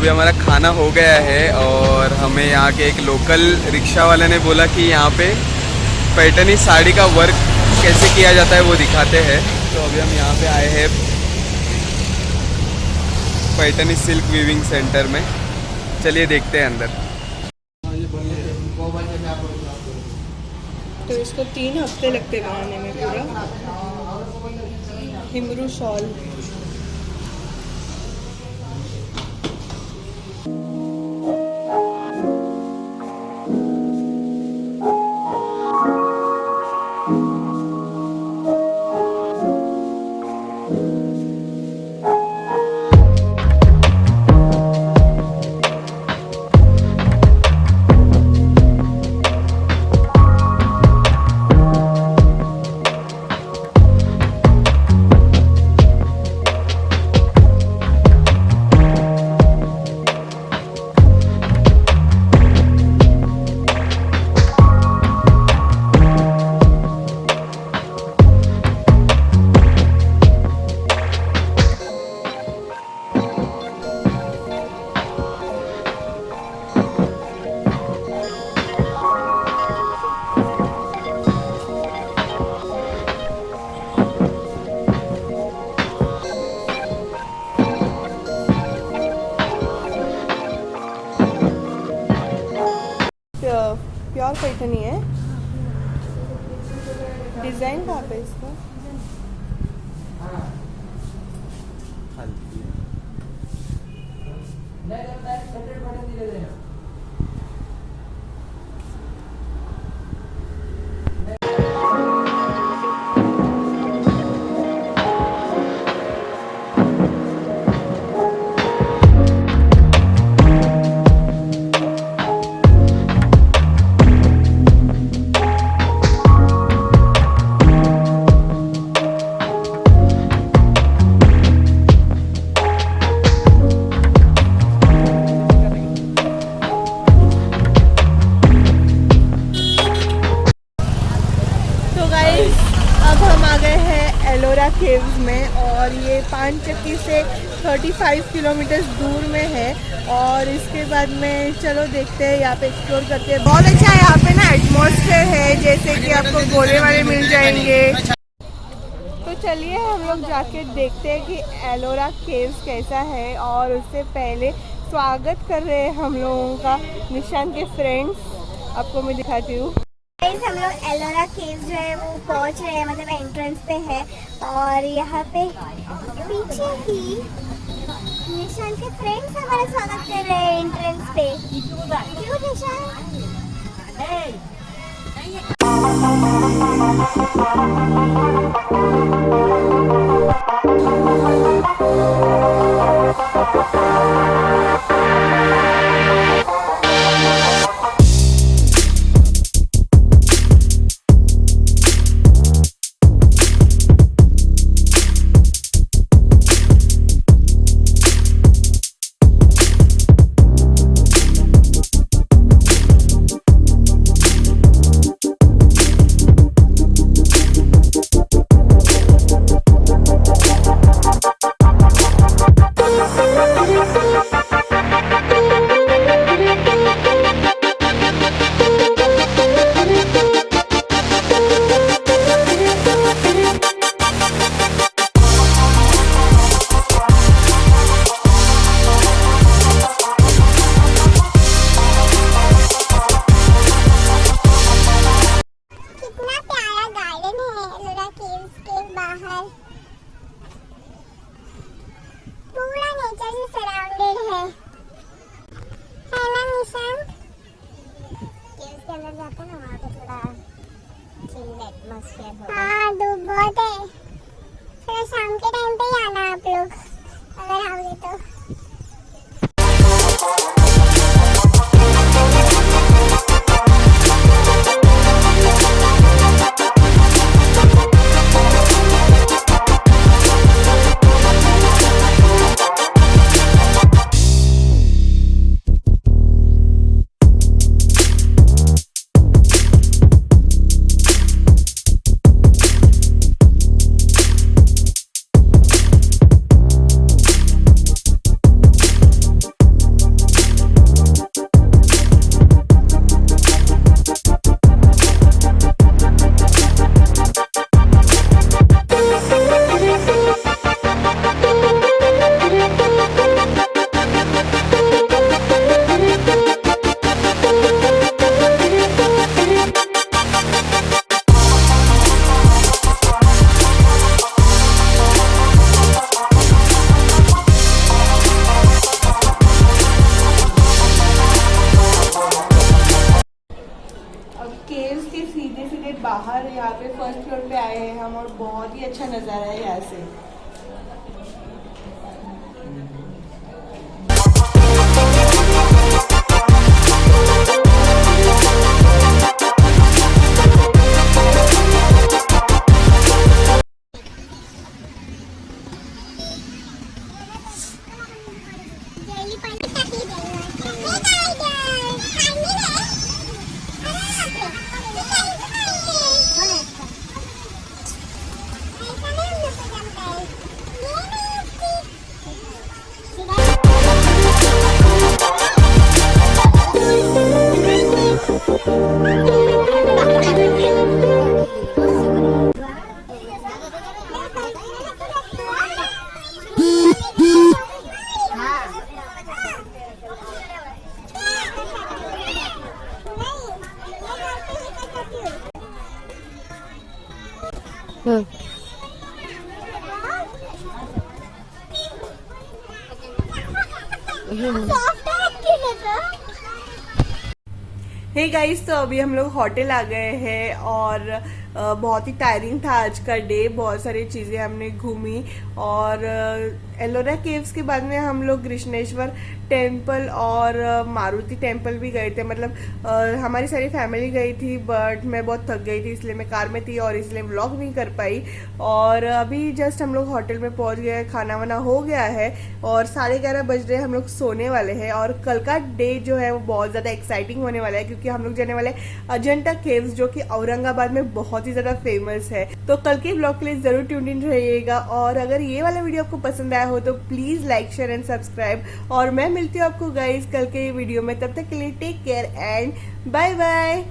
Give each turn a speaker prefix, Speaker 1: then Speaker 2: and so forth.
Speaker 1: अभी हमारा खाना हो गया है और हमें यहाँ के एक लोकल रिक्शा वाले ने बोला कि यहाँ पे पैठनी साड़ी का वर्क कैसे किया जाता है वो दिखाते हैं। तो अभी हम यहाँ पे आए हैं पैठनी सिल्क वीविंग सेंटर में। चलिए देखते हैं अंदर।
Speaker 2: तो इसको 3 हफ्ते लगते बनाने में पूरा। हिमरू शॉल प्योर पैठनी है। डिजाइन कहाँ पे इसका? एलोरा केव्स में, और ये पानचक्की से 35 किलोमीटर दूर में है। और इसके बाद में चलो देखते हैं, यहाँ पे एक्सप्लोर करते हैं। बहुत अच्छा है यहाँ पे ना, एटमॉस्फेयर है, जैसे कि आपको गोले वाले मिल जाएंगे। तो चलिए हम लोग जाके देखते हैं कि एलोरा केव्स कैसा है। और उससे पहले स्वागत कर रहे हैं हम लोगों का निशांत के फ्रेंड्स। आपको मैं दिखाती हूँ।
Speaker 3: हम लोग एलोरा केव जो है वो पहुंच रहे हैं, मतलब एंट्रेंस पे है। और यहाँ पे पीछे ही निशांत के फ्रेंड्स हमारा स्वागत कर रहे हैं एंट्रेंस पे। क्यों निशांत? हाँ, धूप बहुत है। थोड़ा शाम के टाइम पे ही आना आप लोग, अगर आओगे तो।
Speaker 2: बाहर यहाँ पे फर्स्ट फ्लोर पे आए हैं हम और बहुत ही अच्छा नज़ारा है यहाँ से। हे गाइस, तो अभी हम लोग होटल आ गए हैं और बहुत ही टायरिंग था आज का डे। बहुत सारी चीज़ें हमने घूमी और एलोरा केव्स के बाद में हम लोग कृष्णेश्वर टेम्पल और मारुति टेम्पल भी गए थे। मतलब हमारी सारी फैमिली गई थी बट मैं बहुत थक गई थी इसलिए मैं कार में थी और इसलिए व्लॉग नहीं कर पाई। और अभी जस्ट हम लोग होटल में पहुंच गए, खाना वाना हो गया है और 11:30 बज रहे हम लोग सोने वाले हैं। और कल का डे जो है वो बहुत ज़्यादा एक्साइटिंग होने वाला है क्योंकि हम लोग जाने वाले अजंता केव्स जो कि औरंगाबाद में बहुत ही ज़्यादा फेमस है। तो कल के ब्लॉग के लिए ज़रूर ट्यून इन रहिएगा और अगर ये वाला वीडियो आपको पसंद आया हो तो please like share and subscribe. और मैं मिलती हूँ आपको गाइस कल के वीडियो में, तब तक के लिए take care and bye bye.